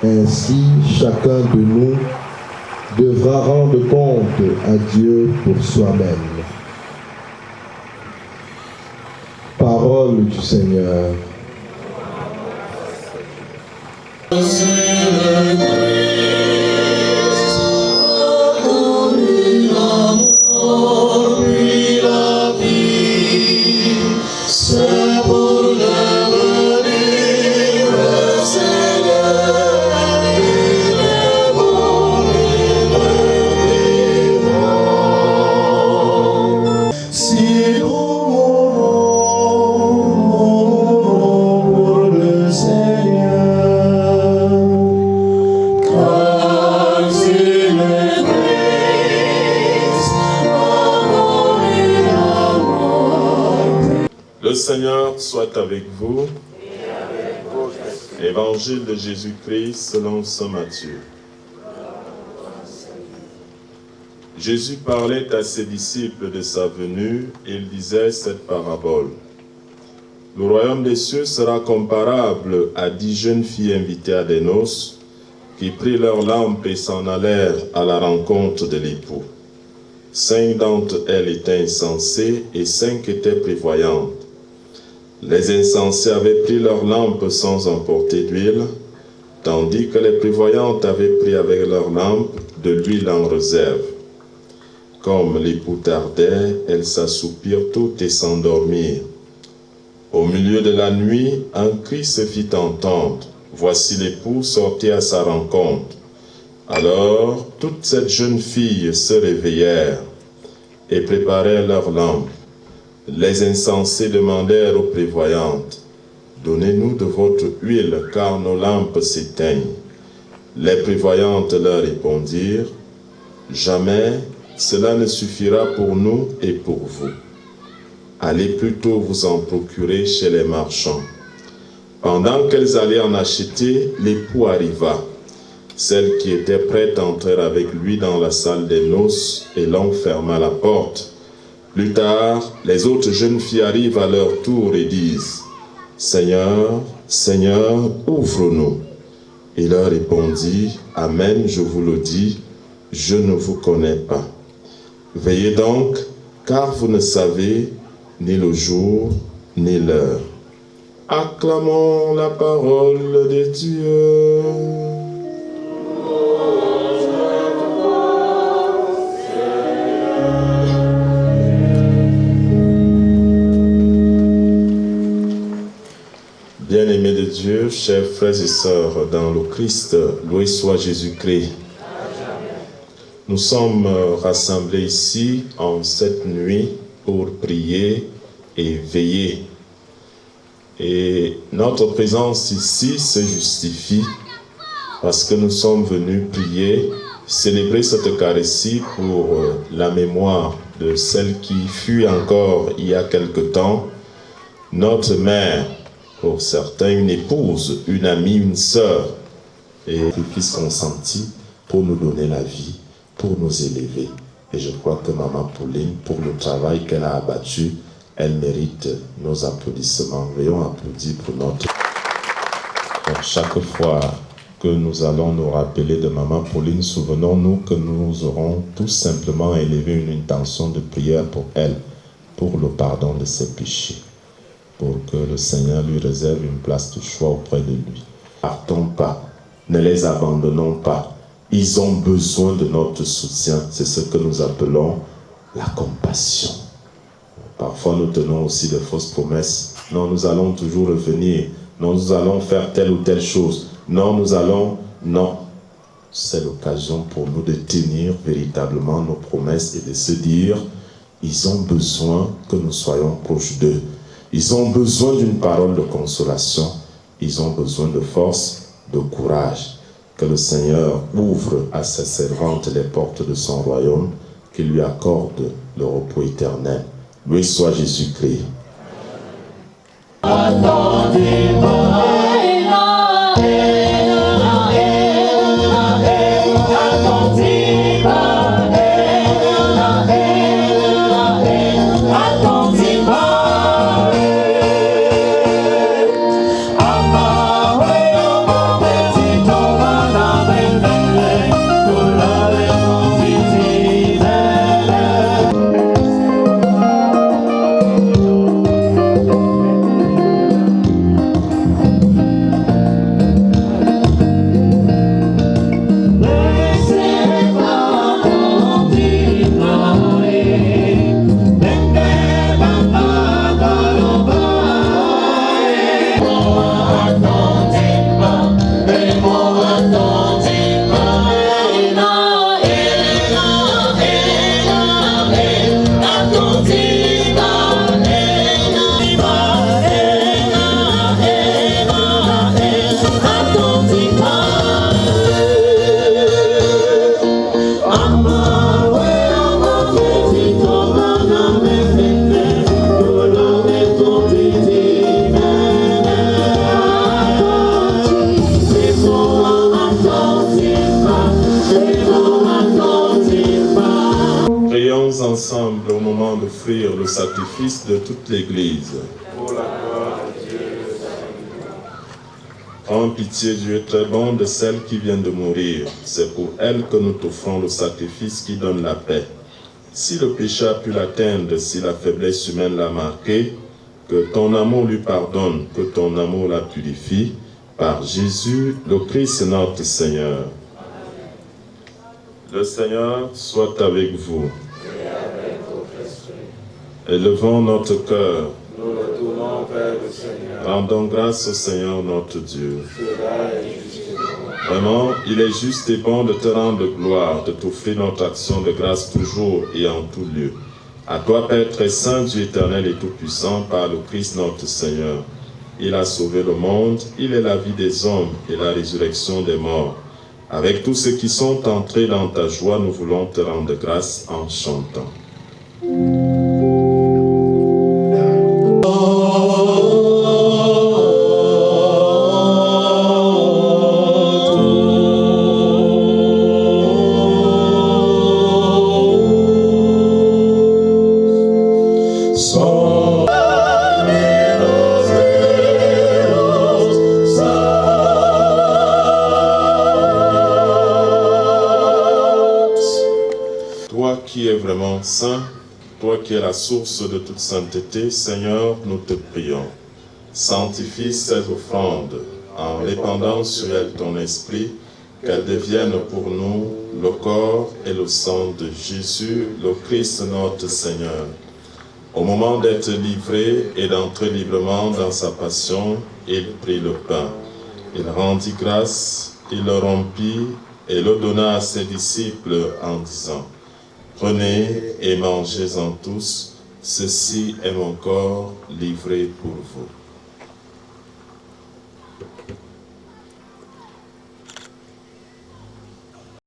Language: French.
Ainsi, chacun de nous devra rendre compte à Dieu pour soi-même. Parole du Seigneur. Le Seigneur soit avec vous. Évangile de Jésus-Christ selon saint Matthieu. Jésus parlait à ses disciples de sa venue et il disait cette parabole. Le royaume des cieux sera comparable à 10 jeunes filles invitées à des noces qui prirent leurs lampes et s'en allèrent à la rencontre de l'époux. 5 d'entre elles étaient insensées et 5 étaient prévoyantes. Les insensés avaient pris leurs lampes sans emporter d'huile, tandis que les prévoyantes avaient pris avec leurs lampes de l'huile en réserve. Comme l'époux tardait, elles s'assoupirent toutes et s'endormirent. Au milieu de la nuit, un cri se fit entendre. Voici l'époux sorti à sa rencontre. Alors, toutes ces jeunes filles se réveillèrent et préparèrent leurs lampes. Les insensés demandèrent aux prévoyantes, « Donnez-nous de votre huile, car nos lampes s'éteignent. » Les prévoyantes leur répondirent, « Jamais cela ne suffira pour nous et pour vous. Allez plutôt vous en procurer chez les marchands. » Pendant qu'elles allaient en acheter, l'époux arriva. Celles qui étaient prêtes entrèrent avec lui dans la salle des noces et l'on ferma la porte. Plus tard, les autres jeunes filles arrivent à leur tour et disent, « Seigneur, Seigneur, ouvre-nous. » Il leur répondit, « Amen, je vous le dis, je ne vous connais pas. Veillez donc, car vous ne savez ni le jour ni l'heure. » Acclamons la parole de Dieu. Bien-aimés de Dieu, chers frères et sœurs dans le Christ, loué soit Jésus-Christ. Nous sommes rassemblés ici en cette nuit pour prier et veiller. Et notre présence ici se justifie parce que nous sommes venus prier, célébrer cette Eucharistie pour la mémoire de celle qui fut encore il y a quelque temps notre mère, pour certains une épouse, une amie, une sœur, et qui puisse consentir pour nous donner la vie, pour nous élever. Et je crois que Maman Pauline, pour le travail qu'elle a abattu, elle mérite nos applaudissements. Veuillons applaudir pour notre... Donc, chaque fois que nous allons nous rappeler de Maman Pauline, souvenons-nous que nous aurons tout simplement élevé une intention de prière pour elle, pour le pardon de ses péchés, pour que le Seigneur lui réserve une place de choix auprès de lui. Partons pas, ne les abandonnons pas. Ils ont besoin de notre soutien. C'est ce que nous appelons la compassion. Parfois, nous tenons aussi de fausses promesses. Non, nous allons toujours revenir. Non, nous allons faire telle ou telle chose. Non, nous allons... Non. C'est l'occasion pour nous de tenir véritablement nos promesses et de se dire, ils ont besoin que nous soyons proches d'eux. Ils ont besoin d'une parole de consolation. Ils ont besoin de force, de courage. Que le Seigneur ouvre à sa servante les portes de son royaume, qu'il lui accorde le repos éternel. Loué soit Jésus-Christ. Attendez moment d'offrir le sacrifice de toute l'Église. Pour la gloire de Dieu. Prends pitié, Dieu très bon, de celle qui vient de mourir. C'est pour elle que nous t'offrons le sacrifice qui donne la paix. Si le péché a pu l'atteindre, si la faiblesse humaine l'a marqué, que ton amour lui pardonne, que ton amour la purifie, par Jésus, le Christ notre Seigneur. Le Seigneur soit avec vous. Et avec votre esprit. Élevons notre cœur. Nous le tournons vers le Seigneur. Rendons grâce au Seigneur notre Dieu. Cela est juste et bon. Vraiment, il est juste et bon de te rendre gloire, de t'offrir notre action de grâce toujours et en tout lieu. À toi, Père très saint, Dieu éternel et tout-puissant, par le Christ notre Seigneur. Il a sauvé le monde, il est la vie des hommes et la résurrection des morts. Avec tous ceux qui sont entrés dans ta joie, nous voulons te rendre grâce en chantant. Qui est vraiment saint, toi qui es la source de toute sainteté, Seigneur, nous te prions. Sanctifie ces offrandes en répandant sur elles ton esprit, qu'elles deviennent pour nous le corps et le sang de Jésus, le Christ notre Seigneur. Au moment d'être livré et d'entrer librement dans sa passion, il prit le pain. Il rendit grâce, il le rompit et le donna à ses disciples en disant: prenez et mangez-en tous, ceci est mon corps livré pour vous.